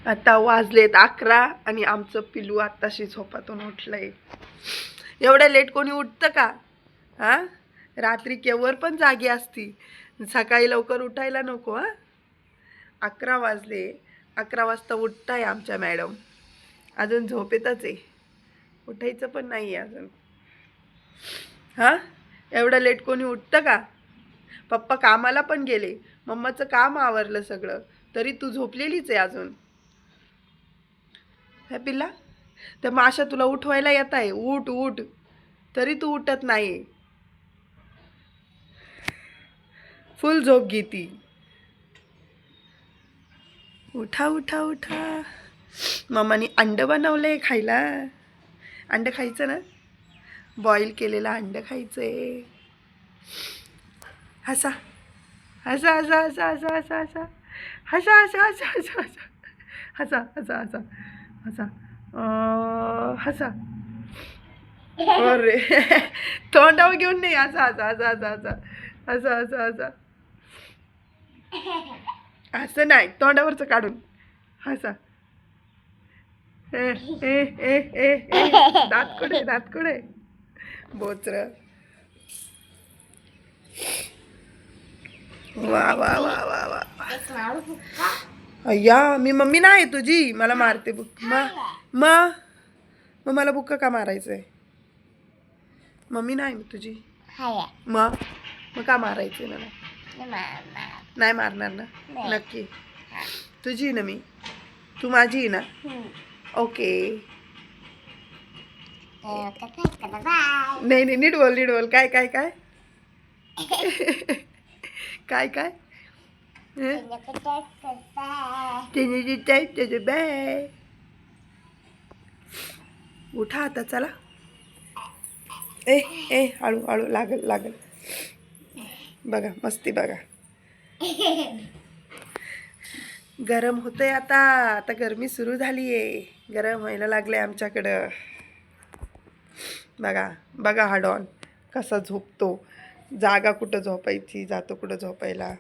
आता वाजलेत 11 आणि आमचं पिलू आत्ताशी झोपातून उठलंय. एवढ्या लेट कोणी उठतं का? हा, रात्री केवर पण जागी असती, सकाळी लवकर उठायला नको. 11 वाजले. 11 वाजता उठताय आमच्या मॅडम. अजून झोपेतच आहे, उठायचं पण नाही अजून. एवढं लेट कोणी उठतं का? पप्पा कामाला पण गेले, मम्माचं काम आवरलं सगळं, तरी तू झोपलेलीच आहे अजून. ह्या पिल्ला, त्या माशा तुला उठवायला येत आहे, उठ उठ, तरी तू उठत नाही. फुल झोप घेती. उठा उठा उठा. मम्मानी अंड बनवलंय खायला. अंड खायचं ना? बॉईल केलेलं अंड खायचंय. हसा हसा हसा हसा हसा हसा हसा हसा हसा हसा हसा हसा हसा हसा हसा हसा. अरे तोंडावर घेऊन नाही, हसा हसा हसा हसा हसा हसा हसा हसा. असं नाही, तोंडावरचं काढून हसा. ए ए ए ए ए दात कुठे, दात कुठे, बोचर. वा वा वा वा वा. अय्या, मी मम्मी नाही तुझी, मला मारते बुक. मग मला बुक्का का मारायचंय? मम्मी नाही मी तुझी. मग का मारायचंय मला? नाही मारणार ना? नक्की तुझी ना मी, तू माझी ना? ओके. नाही नाही, नीट बोल, नीट बोल. काय काय काय काय काय? बाय. उठा आता, चला. ए ए हळू हळू, लागल लागल. बघा मस्ती बघा. गरम होतंय आता, आता गरमी सुरू झाली आहे, गरम व्हायला लागलंय आमच्याकडं. बघा बघा हा डॉन कसा झोपतो. जागा कुठं झोपायची, जातो कुठं झोपायला.